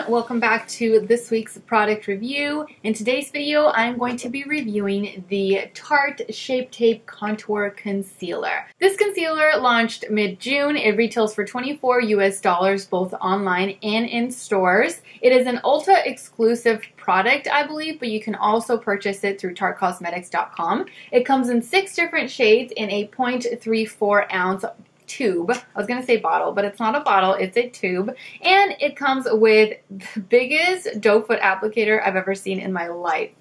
welcome back to this week's product review. In today's video, I'm going to be reviewing the Tarte Shape Tape Contour Concealer. This concealer launched mid-June. It retails for $24 US both online and in stores. It is an Ulta exclusive product, I believe, but you can also purchase it through TarteCosmetics.com. It comes in 6 different shades in a 0.34 ounce tube. I was going to say bottle, but it's not a bottle, it's a tube. And it comes with the biggest doe foot applicator I've ever seen in my life.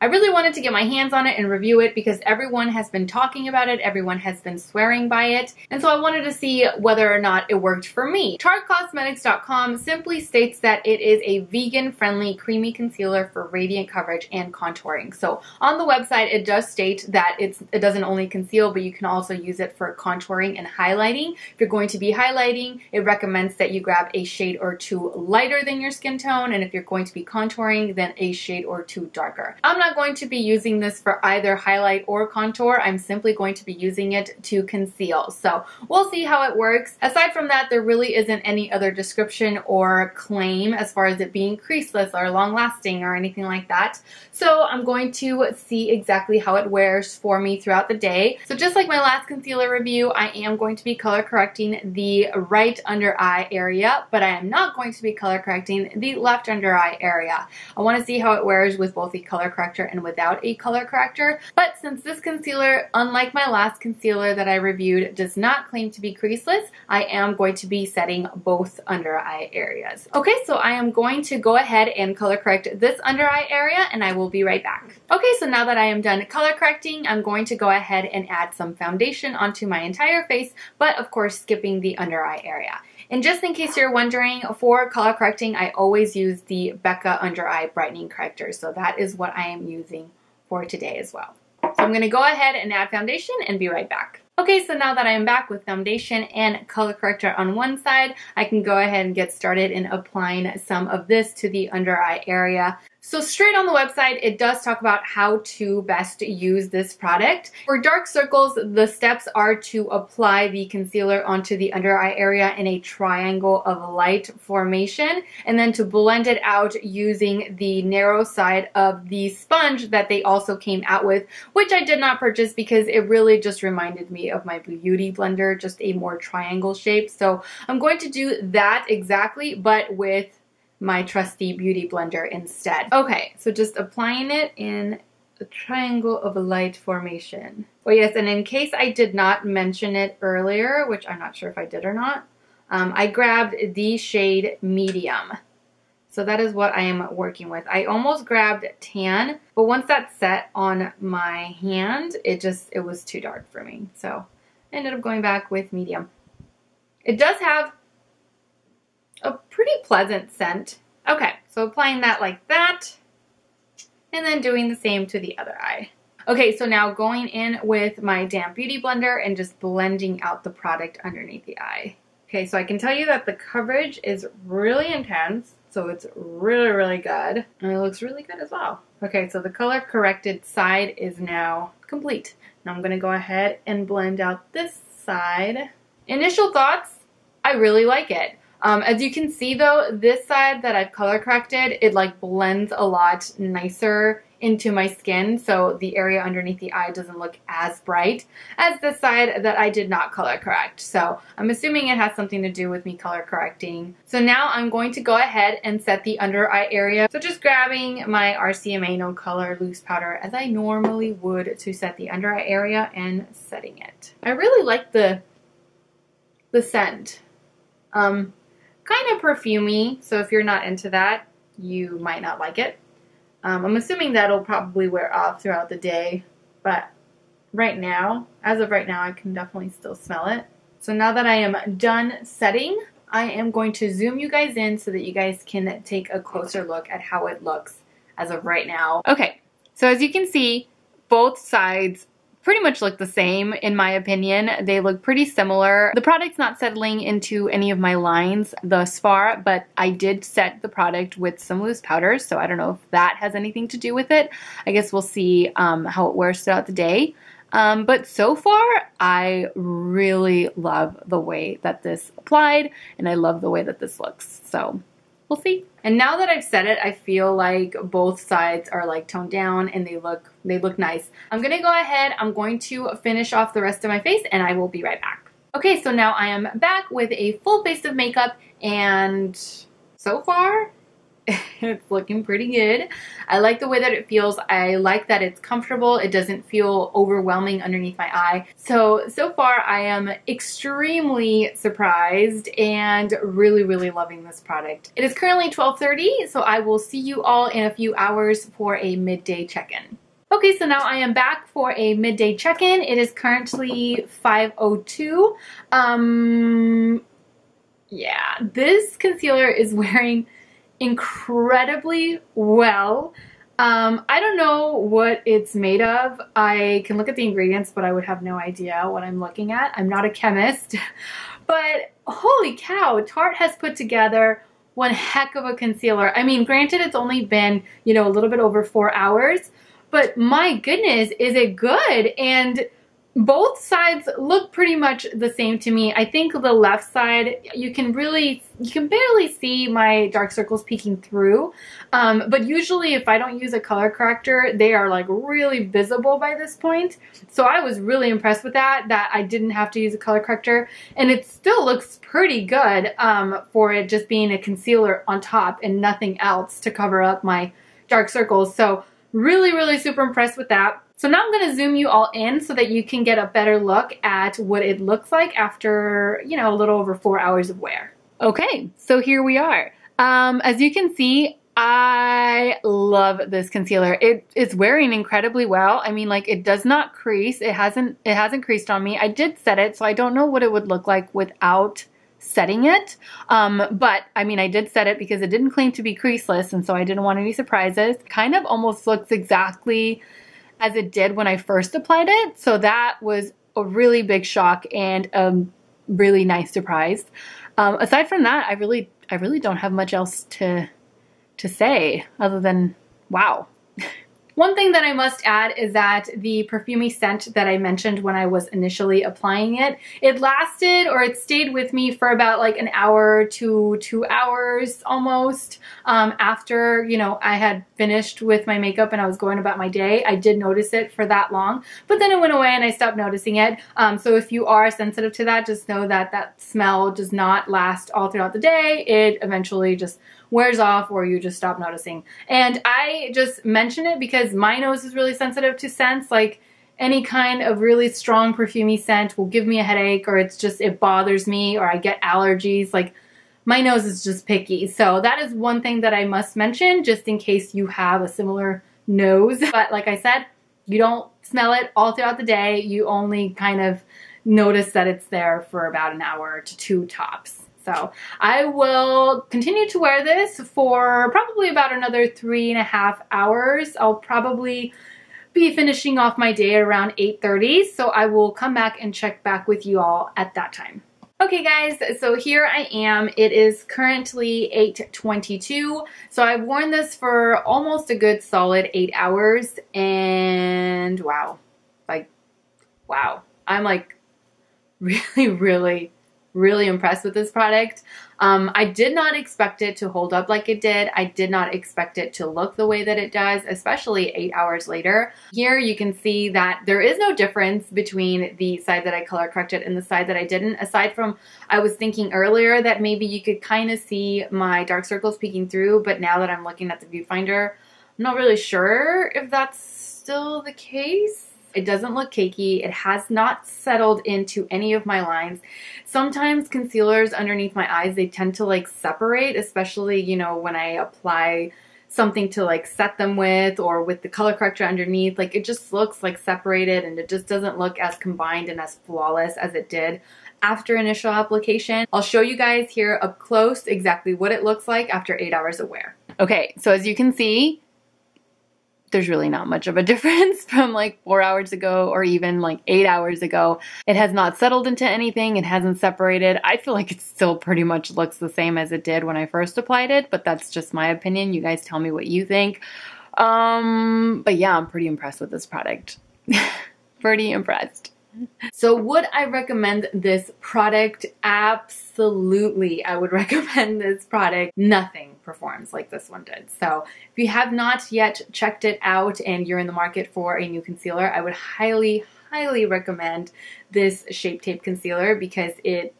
I really wanted to get my hands on it and review it because everyone has been talking about it, everyone has been swearing by it, and so I wanted to see whether or not it worked for me. TarteCosmetics.com simply states that it is a vegan-friendly creamy concealer for radiant coverage and contouring. So on the website it does state that it doesn't only conceal, but you can also use it for contouring and highlighting. If you're going to be highlighting, it recommends that you grab a shade or two lighter than your skin tone, and if you're going to be contouring, then a shade or two darker. I'm not going to be using this for either highlight or contour. I'm simply going to be using it to conceal. So we'll see how it works. Aside from that, there really isn't any other description or claim as far as it being creaseless or long lasting or anything like that. So I'm going to see exactly how it wears for me throughout the day. So just like my last concealer review, I am going to be color correcting the right under eye area, but I am not going to be color correcting the left under eye area. I want to see how it wears with both the color corrector and without a color corrector. But since this concealer, unlike my last concealer that I reviewed, does not claim to be creaseless, I am going to be setting both under eye areas. Okay, so I am going to go ahead and color correct this under eye area and I will be right back. Okay, so now that I am done color correcting, I'm going to go ahead and add some foundation onto my entire face, but of course skipping the under eye area. And just in case you're wondering, for color correcting, I always use the Becca Under Eye Brightening Corrector. So that is what I am using for today as well. So I'm going to go ahead and add foundation and be right back. Okay, so now that I am back with foundation and color corrector on one side, I can go ahead and get started in applying some of this to the under eye area. So straight on the website, it does talk about how to best use this product. For dark circles, the steps are to apply the concealer onto the under eye area in a triangle of light formation, and then to blend it out using the narrow side of the sponge that they also came out with, which I did not purchase because it really just reminded me of my Beauty Blender, just a more triangle shape. So I'm going to do that exactly, but with my trusty Beauty Blender instead. Okay, so just applying it in a triangle of a light formation. Oh yes, and in case I did not mention it earlier, which I'm not sure if I did or not, I grabbed the shade Medium. So that is what I am working with. I almost grabbed Tan, but once that's set on my hand, it was too dark for me. So I ended up going back with Medium. It does have a pretty pleasant scent. Okay, so applying that like that, and then doing the same to the other eye. Okay, so now going in with my damp Beauty Blender and just blending out the product underneath the eye. Okay, so I can tell you that the coverage is really intense, so it's really, really good, and it looks really good as well. Okay, so the color corrected side is now complete. Now I'm gonna go ahead and blend out this side. Initial thoughts, I really like it. As you can see though, this side that I've color corrected, it like blends a lot nicer into my skin, so the area underneath the eye doesn't look as bright as the side that I did not color correct. So I'm assuming it has something to do with me color correcting. So now I'm going to go ahead and set the under eye area. So just grabbing my RCMA No Color Loose Powder as I normally would to set the under eye area and setting it. I really like the scent. Kind of perfumey, so if you're not into that, you might not like it. I'm assuming that'll probably wear off throughout the day, but right now, as of right now, I can definitely still smell it. So now that I am done setting, I am going to zoom you guys in so that you guys can take a closer look at how it looks as of right now. Okay, so as you can see, both sides pretty much look the same in my opinion. They look pretty similar. The product's not settling into any of my lines thus far, but I did set the product with some loose powders, so I don't know if that has anything to do with it. I guess we'll see how it wears throughout the day. But so far, I really love the way that this applied, and I love the way that this looks. So we'll see. And now that I've said it, I feel like both sides are like toned down and they look nice. I'm gonna go ahead, I'm going to finish off the rest of my face and I will be right back. Okay, so now I am back with a full face of makeup, and so far, it's looking pretty good. I like the way that it feels. I like that it's comfortable. It doesn't feel overwhelming underneath my eye. So far I am extremely surprised and really, really loving this product. It is currently 12:30, so I will see you all in a few hours for a midday check-in. Okay, so now I am back for a midday check-in. It is currently 5:02. Yeah, this concealer is wearing incredibly well. I don't know what it's made of. I can look at the ingredients, but I would have no idea what I'm looking at. I'm not a chemist, but holy cow, Tarte has put together one heck of a concealer. I mean, granted, it's only been, you know, a little bit over 4 hours, but my goodness, is it good? And both sides look pretty much the same to me. I think the left side, you can barely see my dark circles peeking through. But usually if I don't use a color corrector, they are like really visible by this point. So I was really impressed with that I didn't have to use a color corrector. And it still looks pretty good for it just being a concealer on top and nothing else to cover up my dark circles. So really, really super impressed with that. So now I'm going to zoom you all in so that you can get a better look at what it looks like after, you know, a little over 4 hours of wear. Okay, so here we are. As you can see, I love this concealer. It's wearing incredibly well. I mean, like, it does not crease. It hasn't creased on me. I did set it, so I don't know what it would look like without setting it. But I mean, I did set it because it didn't claim to be creaseless, and so I didn't want any surprises. Kind of almost looks exactly as it did when I first applied it. So that was a really big shock and a really nice surprise. Aside from that, I really don't have much else to say other than wow. One thing that I must add is that the perfumey scent that I mentioned when I was initially applying it, it lasted, or it stayed with me for about like an hour to 2 hours almost after, you know, I had finished with my makeup and I was going about my day. I did notice it for that long, but then it went away and I stopped noticing it. So if you are sensitive to that, just know that that smell does not last all throughout the day. It eventually just wears off or you just stop noticing. And I just mention it because my nose is really sensitive to scents. Like any kind of really strong perfumey scent will give me a headache, or it bothers me, or I get allergies. Like my nose is just picky. So that is one thing that I must mention just in case you have a similar nose. But like I said, you don't smell it all throughout the day. You only kind of notice that it's there for about an hour to 2 tops. So I will continue to wear this for probably about another 3.5 hours. I'll probably be finishing off my day around 8:30. So I will come back and check back with you all at that time. Okay guys, so here I am. It is currently 8:22. So I've worn this for almost a good solid 8 hours, and wow. I'm like really impressed with this product. I did not expect it to hold up like it did. I did not expect it to look the way that it does, especially 8 hours later. Here you can see that there is no difference between the side that I color corrected and the side that I didn't, aside from I was thinking earlier that maybe you could kind of see my dark circles peeking through, but now that I'm looking at the viewfinder, I'm not really sure if that's still the case. It doesn't look cakey. It has not settled into any of my lines. Sometimes concealers underneath my eyes, they tend to like separate, especially, you know, when I apply something to like set them with, or with the color corrector underneath. Like it just looks like separated, and it just doesn't look as combined and as flawless as it did after initial application. I'll show you guys here up close exactly what it looks like after 8 hours of wear. Okay, so as you can see, there's really not much of a difference from like 4 hours ago or even like 8 hours ago. It has not settled into anything. It hasn't separated. I feel like it still pretty much looks the same as it did when I first applied it, but that's just my opinion. You guys tell me what you think. But yeah, I'm pretty impressed with this product. pretty impressed. So would I recommend this product? Absolutely. I would recommend this product. Nothing performs like this one did. So if you have not yet checked it out and you're in the market for a new concealer, I would highly recommend this Shape Tape concealer because it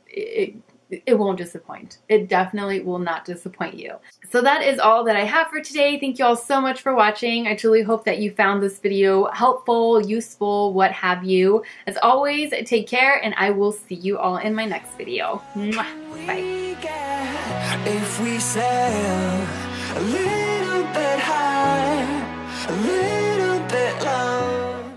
won't disappoint. It definitely will not disappoint you. So that is all that I have for today. Thank you all so much for watching. I truly hope that you found this video helpful, useful, what have you. As always, take care and I will see you all in my next video. Mwah. Bye.